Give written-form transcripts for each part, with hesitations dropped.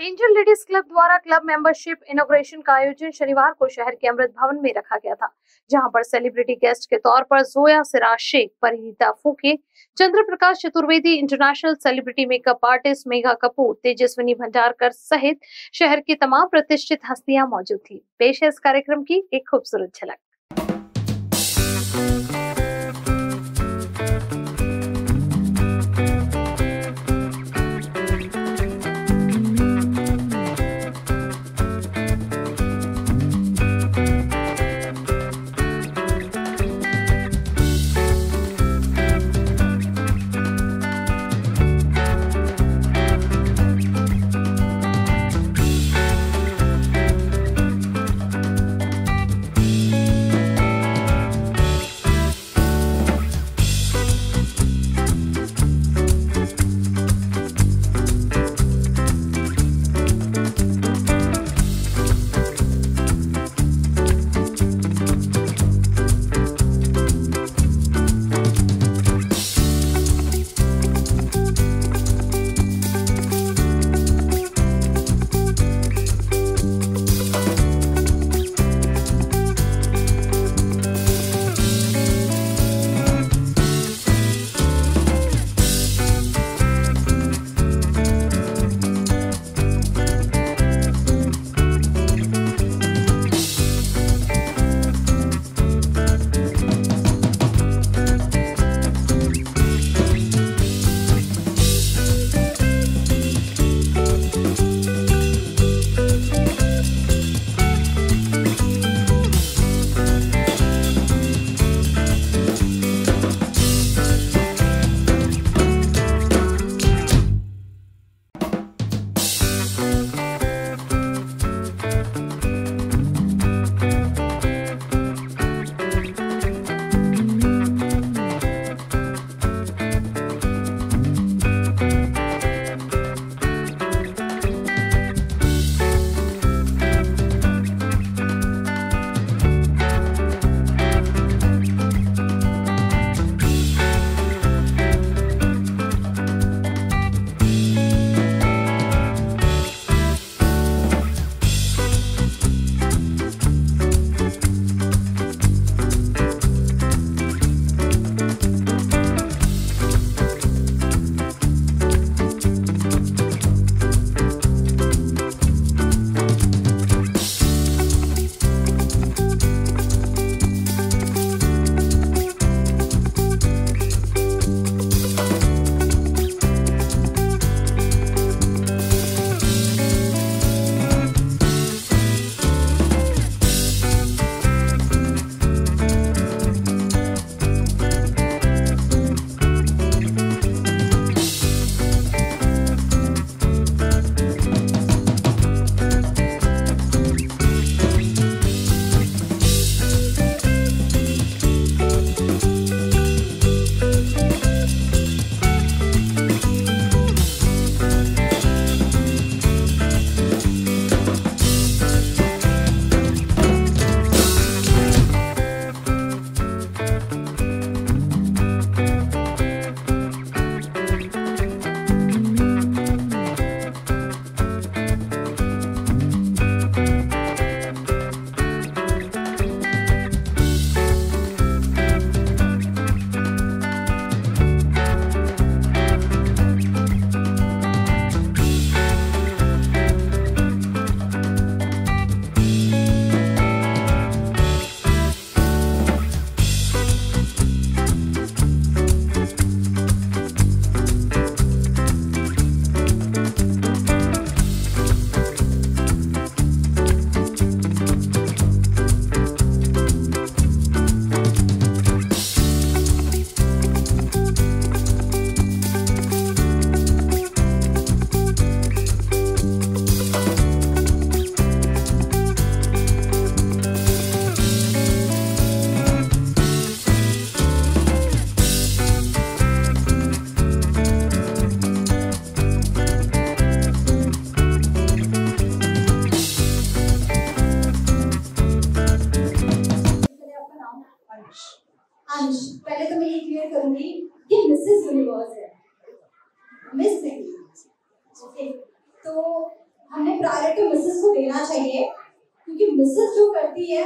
Angel ladies club द्वारा club membership inauguration का आयोजन शनिवार को शहर के अमृत भवन में रखा गया था, जहां पर सेलिब्रिटी गेस्ट के तौर पर Zoya Siraj Shaikh, Parineeta Phuke, Chandra Prakash Chaturvedi, international celebrity makeup artist Megha Kapoor, Tejaswini Bhandarkar सहित शहर की तमाम प्रतिष्ठित हस्तियां मौजूद थी। पेश है इस कार्यक्रम की एक खूबसूरत झलक। अंश, पहले तो मैं ये क्लियर करूंगी कि मिसेस यूनिवर्स है, मिस नहीं। ओके, तो हमने हमें प्रायोरिटी मिसेस को देना चाहिए, क्योंकि मिसेस जो करती है,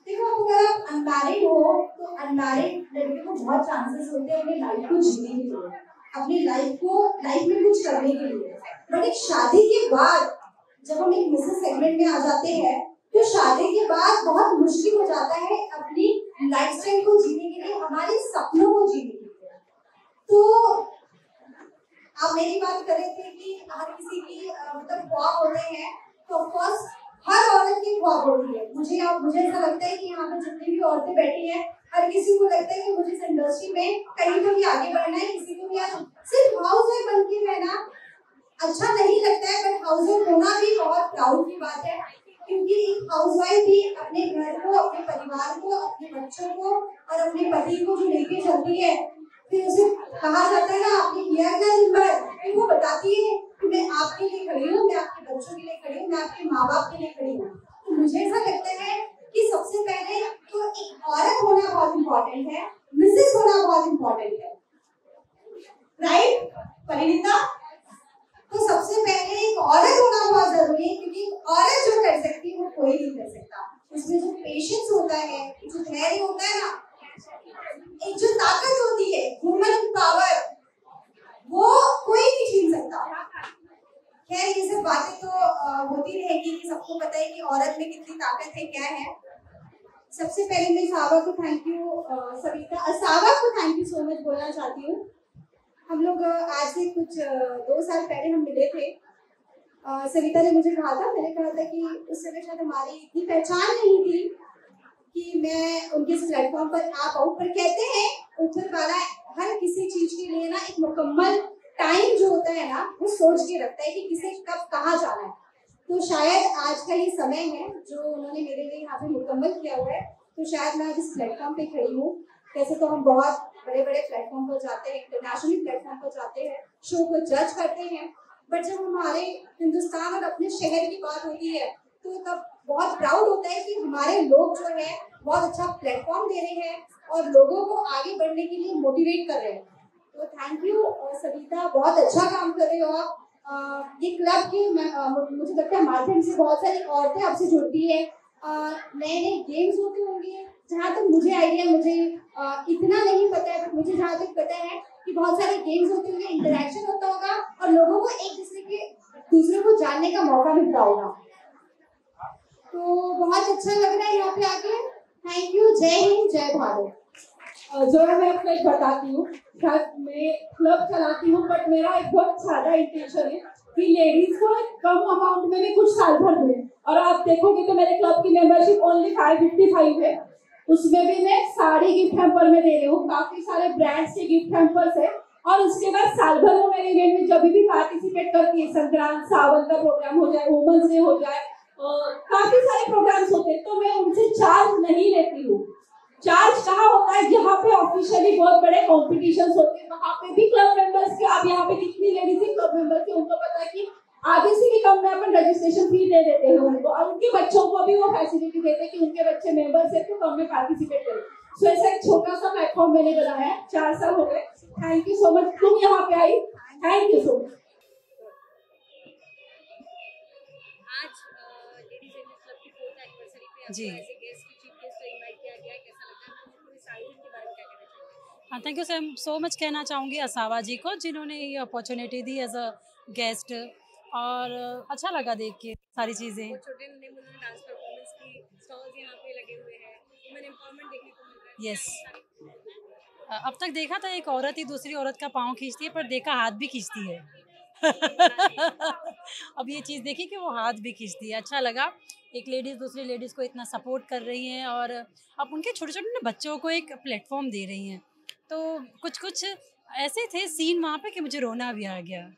देखो अगर आप अनमैरिड हो तो अनमैरिड लड़के को बहुत चांसेस होते हैं अपनी लाइफ को जीने के लिए, अपनी लाइफ में कुछ करने के लिए। बट एक शादी के बाद जब हम एक मिसेस सेगमेंट में आ जाते हैं तो शादी के बाद बहुत मुश्किल हो जाता है अपनी लाइफस्टाइल को जीने के लिए, हमारे सपनों को जीने के लिए। तो आप मेरी बात कर रहे थे कि हर किसी की मतलब ख्वाब होते हैं, तो ऑफकोर्स हर औरत की ख्वाब होती है। मुझे ऐसा लगता है कि यहाँ पे जितनी भी औरतें बैठी हैं, हर किसी को लगता है कि मुझे इस इंडस्ट्री में कहीं तो भी आगे बढ़ना है, किसी को भी आज सिर्फ हाउस वाइफ बन के रहना अच्छा नहीं लगता है, बट हाउस वाइफ होना भी बहुत प्राउड की बात है, क्योंकि एक हाउस वाइफ भी अपने घर को, अपने परिवार को, अपने बच्चों को और अपने पति को जो लेके चलती है, फिर उसे कहा जाता है ना आपने किया क्या दिन भर, फिर वो बताती है कि मैं आपके लिए खड़ी हूँ, मैं आपके बच्चों के लिए खड़ी हूँ, मैं आपके माँ बाप के लिए खड़ी हूँ। तो मुझे ऐसा लगता है कि सबसे पहले तो एक औरत होना बहुत इम्पोर्टेंट है, मिसेस होना बहुत इम्पोर्टेंट है, राइट परिणीता? तो सबसे पहले एक औरत होना बहुत जरूरी है, क्योंकि औरत जो कर सकती है वो कोई नहीं कर सकता। उसमें जो पेशेंस होता है, जो धैर्य होता है ना, एक जो ताकत होती है, वुमन पावर, वो कोई नहीं छीन सकता। खैर ये सब बातें तो होती रहेगी कि सबको पता है कि औरत में कितनी ताकत है, क्या है। सबसे पहले मैं सावा को थैंक यू, सावा को थैंक यू सो मच बोलना चाहती हूँ। हम लोग आज से कुछ 2 साल पहले हम मिले थे। सविता ने मुझे कहा था, मैंने कहा था कि उस समय शायद हमारी इतनी पहचान नहीं थी कि मैं उनके इस प्लेटफॉर्म पर आ पाऊँ, पर कहते हैं ऊपर वाला हर किसी चीज के लिए ना एक मुकम्मल टाइम जो होता है ना, वो सोच के रखता है कि किसे कब कहाँ जाना है। तो शायद आज का ये समय है जो उन्होंने मेरे लिए यहाँ पे मुकम्मल किया हुआ है, तो शायद मैं आज इस प्लेटफॉर्म पे खड़ी हूँ। कैसे तो हम बहुत बड़े बड़े प्लेटफॉर्म पर जाते हैं, इंटरनेशनल प्लेटफॉर्म पर जाते हैं, शो को जज करते हैं, बट जब हमारे हिंदुस्तान और अपने शहर की बात होती है तो तब बहुत प्राउड होता है कि हमारे लोग जो है बहुत अच्छा प्लेटफॉर्म दे रहे हैं और लोगों को आगे बढ़ने के लिए मोटिवेट कर रहे हैं। तो थैंक यू सविता, बहुत अच्छा काम कर रहे हो आप। ये क्लब के मुझे लगता है माध्यम से बहुत सारी औरतें आपसे जुड़ती है, नए नए गेम्स होते होंगे। जहाँ तक मुझे आइडिया, मुझे इतना नहीं पता है, मुझे जहाँ तक पता है कि बहुत सारे गेम्स होते होंगे, इंटरेक्शन होता होगा और लोगों को एक दूसरे को जानने का मौका मिलता होगा। तो बहुत अच्छा लग रहा है यहाँ पे आके। थैंक यू, जय हिंद, जय भारत। जो मैं अपना एक बताती हूँ, मैं क्लब चलाती हूँ, बट मेरा एक बहुत सादा इंटेंशन है कि लेडीज को कम अमाउंट में भी कुछ साल भर दूँ। और आप देखोगे तो मेरे क्लब की मेंबरशिप ओनली 555 है, उसमें भी मैं साड़ी गिफ्ट हैम्पर में दे रही हूँ, काफी सारे ब्रांड्स के गिफ्ट हैम्पर्स है। और उसके बाद साल भर वो मेरे इवेंट में जब भी पार्टिसिपेट करती है, संक्रांत सावन का प्रोग्राम हो जाए, वुमेन्स डे हो जाए, काफी सारे प्रोग्राम्स होते हैं, तो मैं उनसे चार्ज नहीं लेती हूँ। चार्ज कहाँ होता है, जहाँ पे ऑफिशियली बहुत बड़े कॉम्पिटिशन्स होते हैं, वहाँ पे भी क्लब मेंबर्स के, अब यहाँ पे कितनी लेडीज क्लब मेंबर्स के, उनको पता है कि आगे से भी कम में अपन रजिस्ट्रेशन फी दे देते हैं उनको, और उनके बच्चों को भी वो फैसिलिटी देते हैं कि उनके बच्चे मेंबर्स है तो कम में पार्टिसिपेट करें। सो ऐसा एक छोटा सा प्लेटफॉर्म मैंने बनाया है, 4 साल हो गए। थैंक यू सो मच, तुम यहाँ पे आई, थैंक यू सो मच। आज लेडीज एंड क्लब की 4th एनिवर्सरी पे जी as a guest chief guest invite किया गया है, कैसा लगा? मैं पूरी साइड के बारे में क्या कहना चाहूँगी? हाँ, थैंक यू सो मच कहना चाहूँगी असावा जी को, जिन्होंने ये अपॉर्चुनिटी दी एज अ गेस्ट, और अच्छा लगा देख के सारी चीज़ें। छोटे नन्हे मुन्ने डांस परफॉर्मेंस की स्टॉल्स यहाँ पे लगे हुए हैं, वुमेन एम्पावरमेंट देखने को मिल रहा है। यस, अब तक देखा था एक औरत ही दूसरी औरत का पाँव खींचती है, पर देखा हाथ भी खींचती है। अब ये चीज़ देखी कि वो हाथ भी खींचती है, अच्छा लगा। एक लेडीज़ दूसरी लेडीज़ को इतना सपोर्ट कर रही हैं, और अब उनके छोटे छोटे ना बच्चों को एक प्लेटफॉर्म दे रही हैं। तो कुछ ऐसे थे सीन वहाँ पे कि मुझे रोना भी आ गया।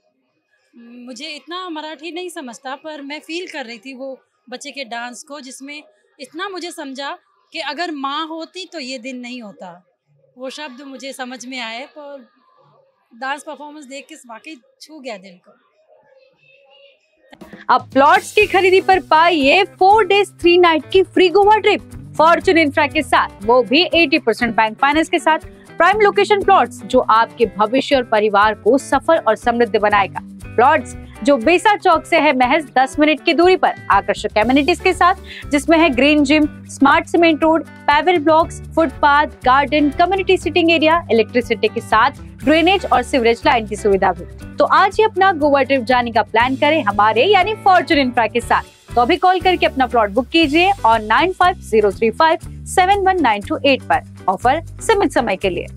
मुझे इतना मराठी नहीं समझता, पर मैं फील कर रही थी वो बच्चे के डांस को, जिसमें इतना मुझे समझा कि अगर माँ होती तो ये दिन नहीं होता। वो शब्द मुझे समझ में आए, पर डांस परफॉर्मेंस देख के वाकई छू गया दिल को। अब प्लॉट्स की खरीदी पर पाइए 4 days 3 night की free Goa trip Fortune infra के साथ, वो भी 80% बैंक फाइनेंस के साथ। प्राइम लोकेशन प्लॉट्स जो आपके भविष्य और परिवार को सफल और समृद्ध बनाएगा। प्लॉट्स जो बेसा चौक से है महज 10 मिनट की दूरी पर, आकर्षक एमिनिटीज के साथ, जिसमें है green gym, smart cement road, paver blocks, footpath, garden, community sitting area, electricity के साथ ड्रेनेज और सीवरेज लाइन की सुविधा भी। तो आज ही अपना गोवा ट्रिप जाने का प्लान करें हमारे यानी फॉर्चून इंफ्रा के साथ। तो अभी कॉल करके अपना प्लॉट बुक कीजिए और 9503571928 पर। ऑफर सीमित समय के लिए।